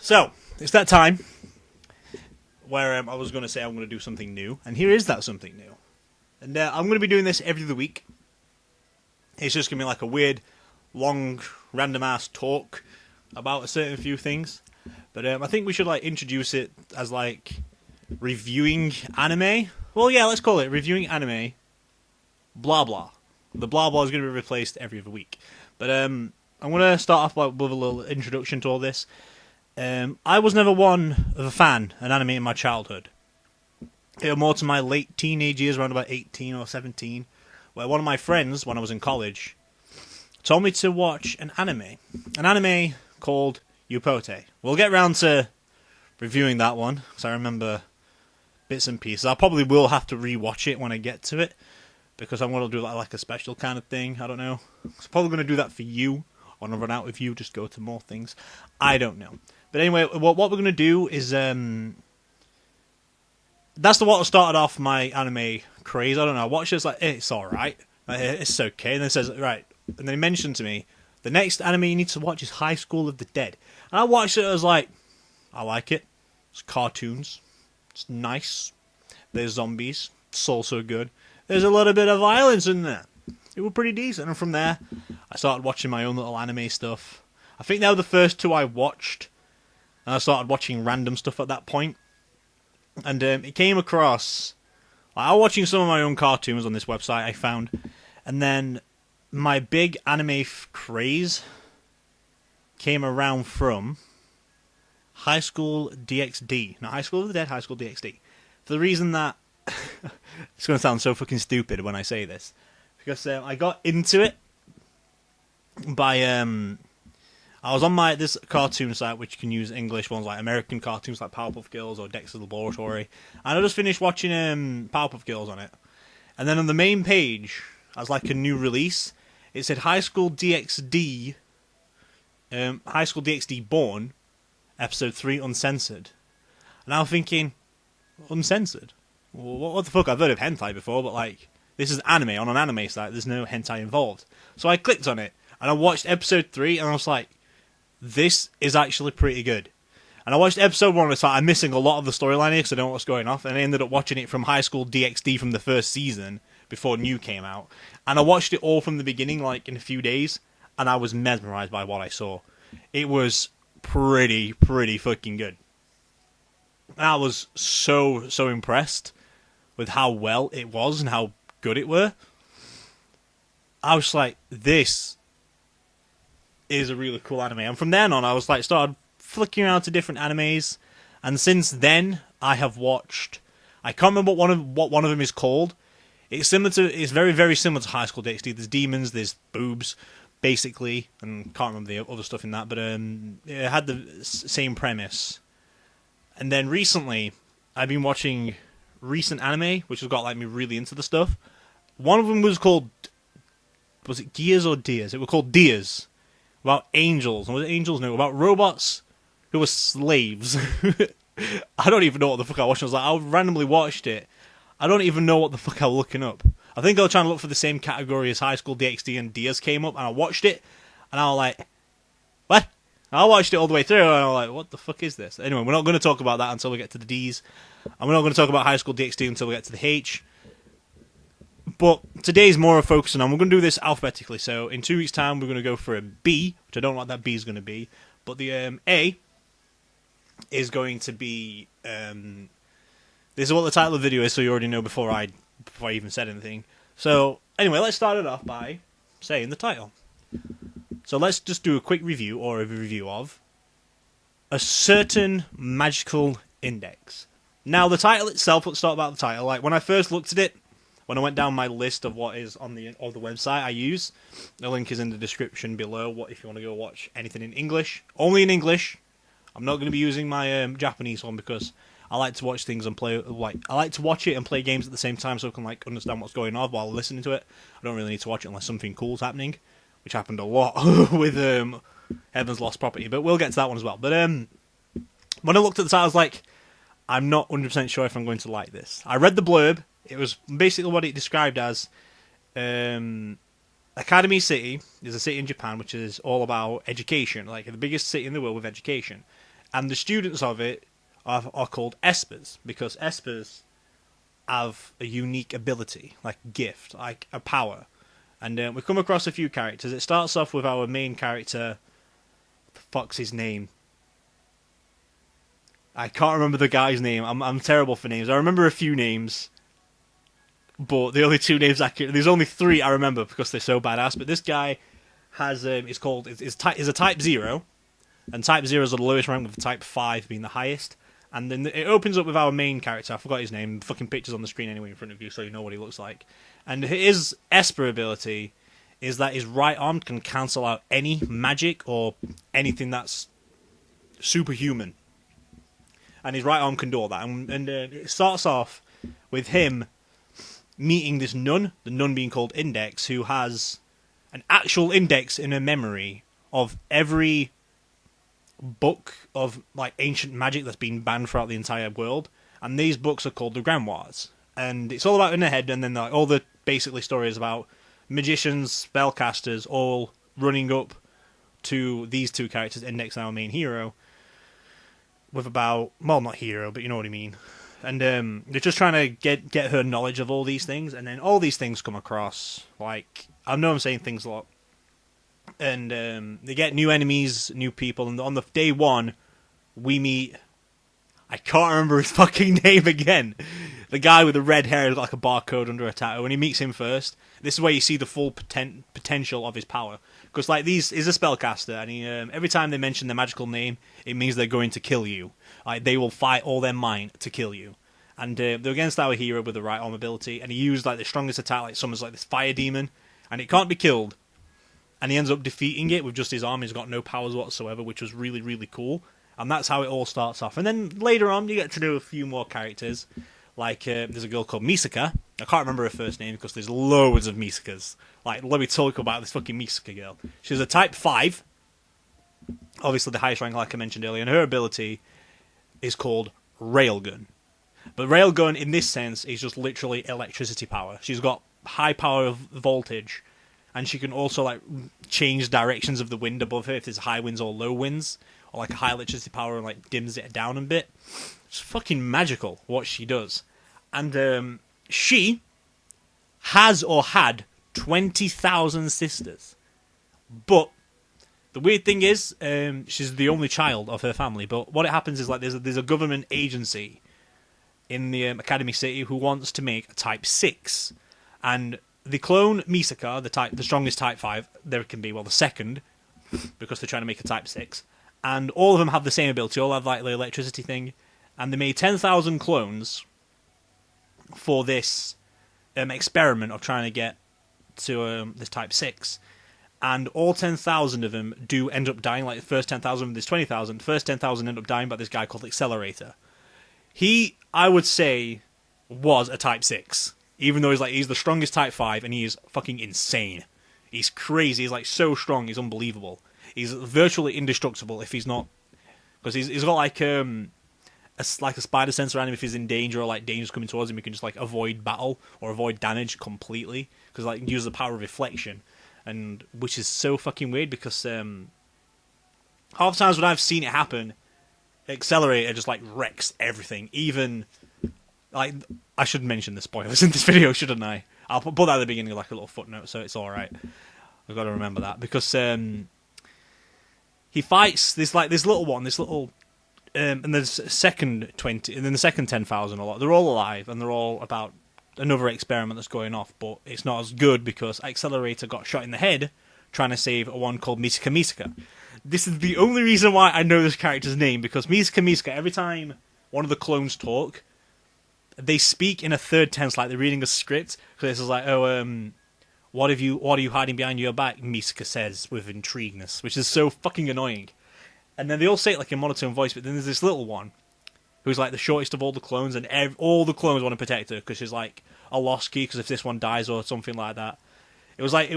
So, it's that time where I was going to say I'm going to do something new, and here is that something new. And I'm going to be doing this every other week. It's just going to be like a weird, long, random-ass talk about a certain few things. But I think we should like introduce it as like reviewing anime. Well, yeah, let's call it reviewing anime. Blah blah. The blah blah is going to be replaced every other week. But I'm going to start off with a little introduction to all this. I was never one of a fan of anime in my childhood. It was more to my late teenage years, around about 18 or 17, where one of my friends, when I was in college, told me to watch an anime called Upote. We'll get round to reviewing that one, because I remember bits and pieces. I probably will have to rewatch it when I get to it, because I'm going to do like a special kind of thing. I don't know. I'm probably going to do that for you. I want to run out with you, just go to more things. I don't know. But anyway, what we're going to do is... that's what started off my anime craze. I don't know. I watched it, it's like, it's alright. It's okay. And then it says, right. And then he mentioned to me, the next anime you need to watch is High School of the Dead. And I watched it, I was like, I like it. It's cartoons. It's nice. There's zombies. It's also good. There's a little bit of violence in there. It was pretty decent. And from there, I started watching my own little anime stuff. I think they were the first two I watched. And I started watching random stuff at that point. And it came across... I was watching some of my own cartoons on this website I found. And then my big anime craze came around from High School DxD. Not High School of the Dead, High School DxD. For the reason that... it's going to sound so fucking stupid when I say this. Because I got into it by... I was on this cartoon site which can use English ones like American cartoons like Powerpuff Girls or Dexter's Laboratory. And I just finished watching Powerpuff Girls on it. And then on the main page, as like a new release, it said High School DxD, High School DxD Born, Episode 3 Uncensored. And I'm thinking, uncensored? What the fuck? I've heard of hentai before, but like, this is anime on an anime site, there's no hentai involved. So I clicked on it, and I watched Episode 3, and I was like, this is actually pretty good. And I watched episode 1, and it's like, I'm missing a lot of the storyline here because I don't know what's going on. And I ended up watching it from High School DxD from the first season before New came out. And I watched it all from the beginning, like in a few days, and I was mesmerized by what I saw. It was pretty fucking good. And I was so impressed with how well it was and how good it were. I was like, this is a really cool anime. And from then on, I was like, started flicking around to different animes, and since then, I have watched... I can't remember what one of them is called. It's very similar to High School DxD. There's demons, there's boobs, basically, and can't remember the other stuff in that, but it had the same premise. And then recently, I've been watching recent anime, which has got like me really into the stuff. One of them was called... Was it Gears or Deers? It was called Deers. About angels. Was it angels? No, about robots who were slaves. I don't even know what the fuck I watched. I randomly watched it. I don't even know what the fuck I was looking up. I think I was trying to look for the same category as High School DxD, and Deers came up, and I watched it, and I was like, what? I watched it all the way through, and I was like, what the fuck is this? Anyway, we're not going to talk about that until we get to the D's, and we're not going to talk about High School DxD until we get to the H. But today's more of focusing on, we're going to do this alphabetically, so in 2 weeks' time we're going to go for a B, which I don't know what that B is going to be, but the A is going to be, this is what the title of the video is, so you already know before I even said anything. So, anyway, let's start it off by saying the title. So let's just do a quick review, or a review of, A Certain Magical Index. Now, the title itself, let's start about the title. Like, when I first looked at it, when I went down my list of what is on the website I use, the link is in the description below. What if you want to go watch anything in English? Only in English. I'm not going to be using my Japanese one because I like to watch things and play. Like, I like to watch it and play games at the same time so I can like understand what's going on while listening to it. I don't really need to watch it unless something cool's happening, which happened a lot with Heaven's Lost Property. But we'll get to that one as well. But when I looked at the title, I was like, I'm not 100% sure if I'm going to like this. I read the blurb. It was basically what it described as Academy City is a city in Japan which is all about education, like the biggest city in the world with education. and the students of it are called espers, because espers have a unique ability, like gift, like a power. And we come across a few characters. It starts off with our main character. What the fuck's his name? I can't remember the guy's name. I'm terrible for names. I remember a few names, but the only two names there's only three I remember because they're so badass. But this guy has is a type 0, and type 0 is the lowest rank, with type 5 being the highest. And then it opens up with our main character. I forgot his name. The fucking picture's on the screen anyway in front of you, so you know what he looks like. And his Esper ability is that his right arm can cancel out any magic or anything that's superhuman. And his right arm can do all that. And it starts off with him meeting this nun, the nun being called Index, who has an actual index in her memory of every book of like ancient magic that's been banned throughout the entire world, and these books are called the grimoires, and it's all about in her head. And then like, all the basically stories about magicians, spellcasters, all running up to these two characters, Index and our main hero, with about, well, not hero, but you know what I mean. And they're just trying to get her knowledge of all these things, and then all these things come across. Like, I know I'm saying things a lot. And they get new enemies, new people, and on the day one, we meet... I can't remember his fucking name again. The guy with the red hair has got like a barcode under a tattoo. When he meets him first, this is where you see the full potential of his power. Because like he's a spellcaster, and he every time they mention their magical name, it means they're going to kill you. Like they will fight all their might to kill you. And they're against our hero with the right arm ability, and he used like the strongest attack, like summons like this fire demon, and it can't be killed. And he ends up defeating it with just his arm. He's got no powers whatsoever, which was really, really cool. And that's how it all starts off. And then later on, you get to know a few more characters. Like, there's a girl called Misaka. I can't remember her first name because there's loads of Misakas. Like, let me talk about this fucking Misaka girl. She's a type 5. Obviously the highest rank, like I mentioned earlier. And her ability is called Railgun. But Railgun, in this sense, is just literally electricity power. She's got high power of voltage. And she can also like change directions of the wind above her if there's high winds or low winds, or like a high electricity power and like dims it down a bit. It's fucking magical what she does. And she has or had 20,000 sisters. But the weird thing is, she's the only child of her family. But what it happens is like there's a government agency in the Academy City who wants to make a Type 6, and the clone Misaka, the strongest Type 5 there can be, well, the second, because they're trying to make a Type 6, and all of them have the same ability, all have like the electricity thing, and they made 10,000 clones for this experiment of trying to get to this Type 6, and all 10,000 of them do end up dying. Like the first 10,000, there's 20,000, the first 10,000 end up dying by this guy called Rixxalight. He, I would say, was a Type 6. Even though he's the strongest Type 5, and he is fucking insane. He's crazy, he's like so strong, he's unbelievable. He's virtually indestructible if he's not... Because he's got like a spider sense around him. If he's in danger or like danger's coming towards him, he can just like avoid battle or avoid damage completely. Because like he uses the power of reflection. And which is so fucking weird because half the times when I've seen it happen, Accelerator just like wrecks everything. Even... Like, I should mention the spoilers in this video, shouldn't I? I'll put that at the beginning, like a little footnote, so it's alright. I've got to remember that, because he fights this little one, and there's second 20, and then the second 10,000 a lot. They're all alive, and they're all about another experiment that's going off, but it's not as good because Accelerator got shot in the head trying to save a one called Misaka. This is the only reason why I know this character's name, because Misaka, every time one of the clones talk, they speak in a third tense, like they're reading a script. Because it's like, what are you hiding behind your back? Misaka says with intrigueness, which is so fucking annoying. And then they all say it like in monotone voice, but then there's this little one who's like the shortest of all the clones, and all the clones want to protect her because she's like a lost key. Because if this one dies or something like that, it was like a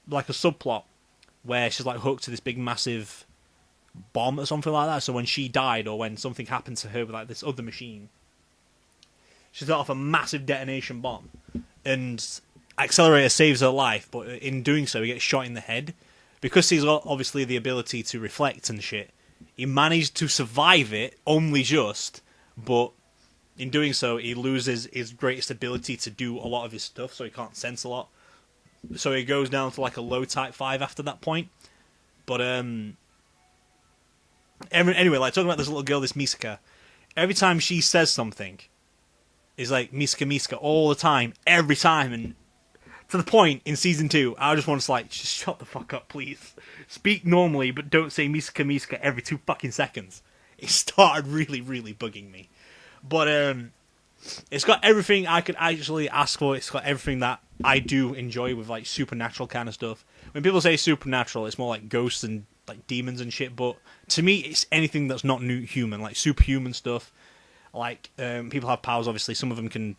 subplot where she's like hooked to this big massive bomb or something like that. So when she died or when something happened to her with like this other machine, she set off a massive detonation bomb, and Accelerator saves her life, but in doing so, he gets shot in the head. Because he's got, obviously, the ability to reflect and shit, He managed to survive it only just, but in doing so, he loses his greatest ability to do a lot of his stuff, so he can't sense a lot. So he goes down to like a low type 5 after that point. But anyway, like talking about this little girl, this Misaka, every time she says something, it's like Misaka Misaka all the time, every time, and to the point in season 2, I just want to like, just shut the fuck up, please. Speak normally, but don't say Misaka Misaka every 2 fucking seconds. It started really, really bugging me. But it's got everything I could actually ask for. It's got everything that I do enjoy with like supernatural kind of stuff. When people say supernatural, it's more like ghosts and like demons and shit. But to me, it's anything that's not new human, like superhuman stuff. Like people have powers. Obviously, some of them can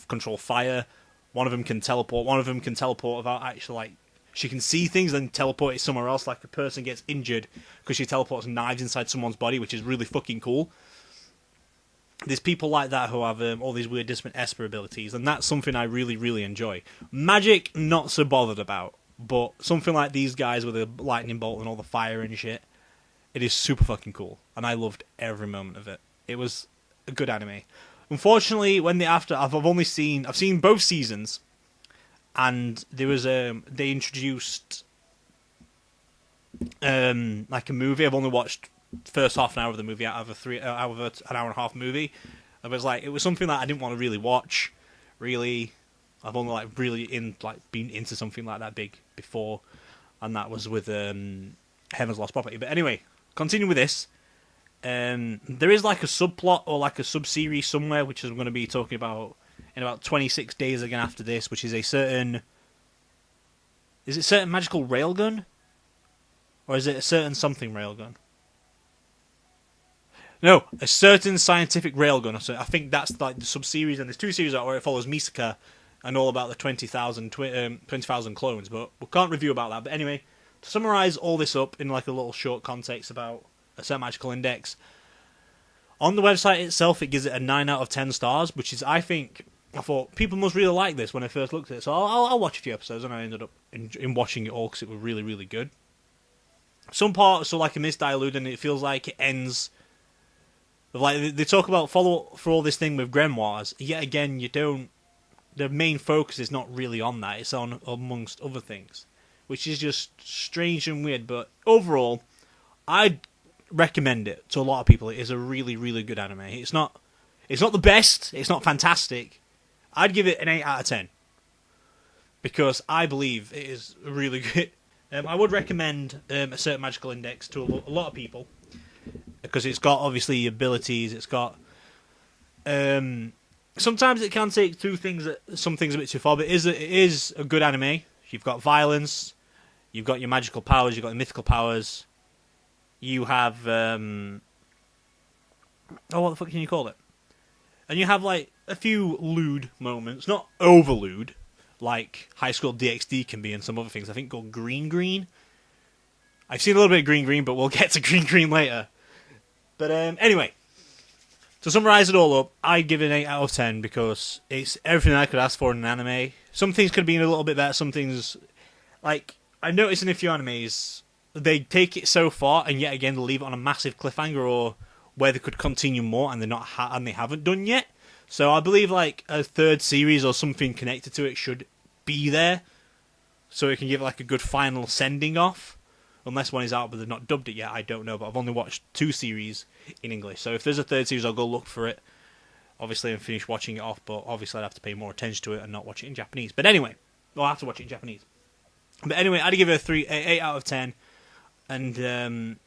control fire. One of them can teleport. One of them can teleport without actually like. She can see things and teleport it somewhere else. Like a person gets injured because she teleports knives inside someone's body, which is really fucking cool. There's people like that who have all these weird different Esper abilities, and that's something I really, really enjoy. Magic, not so bothered about, but something like these guys with a lightning bolt and all the fire and shit, it is super fucking cool, and I loved every moment of it. It was a good anime. Unfortunately, I've seen both seasons, and there was they introduced like a movie. I've only watched first half an hour of the movie out of an hour and a half movie. It was something that I didn't want to really watch. Really, I've only been into something like that big before, and that was with Heaven's Lost Property. But anyway, continue with this. There is like a subplot or like a sub-series somewhere, which I'm going to be talking about in about 26 days again after this, which is a certain... Is it certain magical railgun? Or is it a certain something railgun? No, a certain scientific railgun. So I think that's like the sub-series, and there's 2 series out where it follows Misaka and all about the 20,000 clones, but we can't review about that. But anyway, to summarise all this up in like a little short context about a certain magical index, on the website itself it gives it a 9 out of 10 stars, which is, I thought people must really like this when I first looked at it, so I'll watch a few episodes, and I ended up in watching it all because it was really, really good. Some parts are like a misdiluted, and it feels like it ends... Like, they talk about follow for all this thing with grimoires. Yet again, the main focus is not really on that. It's on amongst other things, which is just strange and weird. But overall, I'd recommend it to a lot of people. It is a really, really good anime. It's not the best. It's not fantastic. I'd give it an 8 out of 10 because I believe it is really good. I would recommend a certain magical index to a lot of people, because it's got, obviously, abilities, it's got... sometimes it can take some things a bit too far, but it is a good anime. You've got violence, you've got your magical powers, you've got the mythical powers, you have... what the fuck can you call it? And you have, like, a few lewd moments, not over-lewd, like High School DxD can be and some other things. I think called Green. I've seen a little bit of Green, but we'll get to Green later. But anyway, to summarise it all up, I give it an 8 out of 10 because it's everything I could ask for in an anime. Some things could have been a little bit better, some things... Like, I've noticed in a few animes, they take it so far, and yet again, they leave it on a massive cliffhanger, or where they could continue more, and they haven't done yet. So I believe, like, a third series or something connected to it should be there, so it can give, like, a good final sending off. Unless one is out but they've not dubbed it yet, I don't know. But I've only watched 2 series in English. So if there's a third series, I'll go look for it. Obviously, and finish watching it off. But obviously, I'd have to pay more attention to it and not watch it in Japanese. But anyway, well, I have to watch it in Japanese. But anyway, I'd give it an 8 out of 10. And,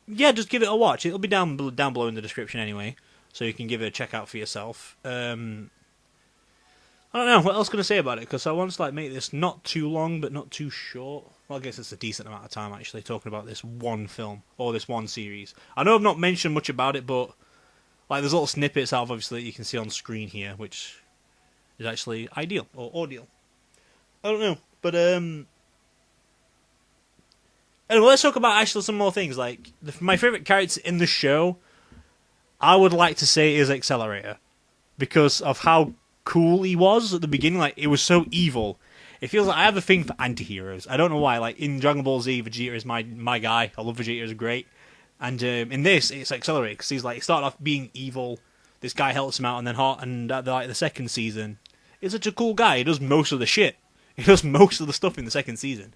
yeah, just give it a watch. It'll be down below in the description anyway. So you can give it a check out for yourself. I don't know what else can I say about it, because I want to make this not too long but not too short. Well, I guess it's a decent amount of time actually talking about this one film or this one series. I know I've not mentioned much about it, but there's little snippets out of obviously that you can see on screen here, which is actually ideal or audio. I don't know, but anyway, let's talk about actually some more things. My favorite character in the show, I would like to say, is Accelerator, because of how cool he was at the beginning. It was so evil. It feels like I have a thing for anti-heroes. I don't know why. In Dragon Ball Z, Vegeta is my guy. I love Vegeta, he's great. And in this, it's accelerated because he started off being evil. This guy helps him out, and then at the second season, he's such a cool guy. He does most of the shit. He does most of the stuff in the second season.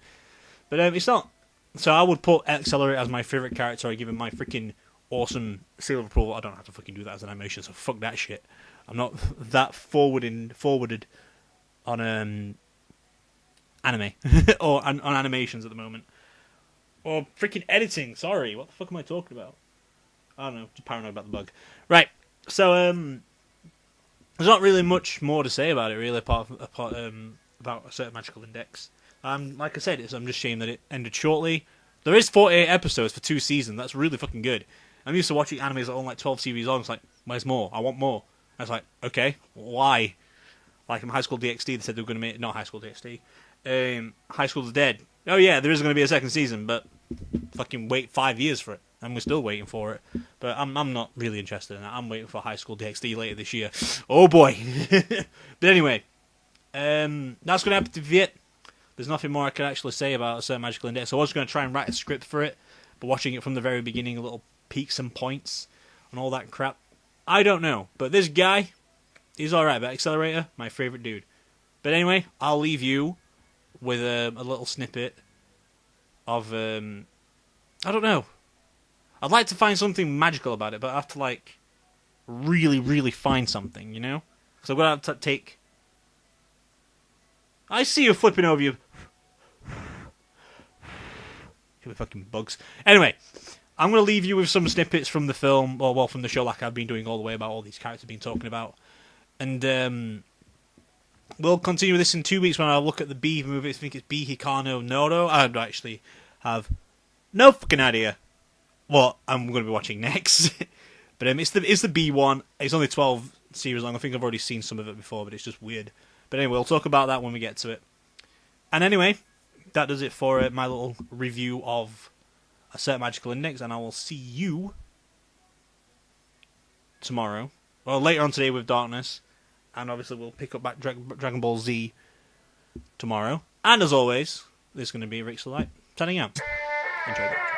But it's not. So I would put Accelerate as my favourite character. I give him my freaking awesome seal of approval. I don't have to fucking do that as an animation, so fuck that shit. I'm not that forwarded on anime or on animations at the moment. Or freaking editing. Sorry, what the fuck am I talking about? I don't know. Just paranoid about the bug. Right. So there's not really much more to say about it, really, apart about a certain magical index. Like I said, I'm just ashamed that it ended shortly. There is 48 episodes for 2 seasons. That's really fucking good. I'm used to watching animes that are only like 12 series long. It's like, where's more? I want more. I was like, okay, why? Like in High School DxD, they said they were going to make not High School DxD, High School of the Dead. Oh yeah, there is going to be a second season, but fucking wait 5 years for it, and we're still waiting for it. But I'm not really interested in that. I'm waiting for High School DxD later this year. Oh boy. But anyway, that's going to have to be it. There's nothing more I could actually say about a certain magical index. I was going to try and write a script for it, but watching it from the very beginning, little peaks and points and all that crap, I don't know. But this guy, he's alright. But Accelerator, my favourite dude. But anyway, I'll leave you with a little snippet of, I don't know. I'd like to find something magical about it, but I have to, like, really, really find something, you know? So I'm going to have to take... I see you flipping over you. Fucking bugs. Anyway, I'm going to leave you with some snippets from the film, or well, from the show, like I've been doing all the way about all these characters I've been talking about. And we'll continue this in 2 weeks when I look at the B movie. I think it's B Hikano Noro. I actually have no fucking idea what I'm going to be watching next. But it's the B one. It's only 12 series long. I think I've already seen some of it before, but it's just weird. But anyway, we'll talk about that when we get to it. And anyway, that does it for my little review of a certain magical index, and I will see you tomorrow, or later on today with Darkness, and obviously we'll pick up back Dragon Ball Z tomorrow. And as always, this is going to be Rixxalight signing out. Enjoy that.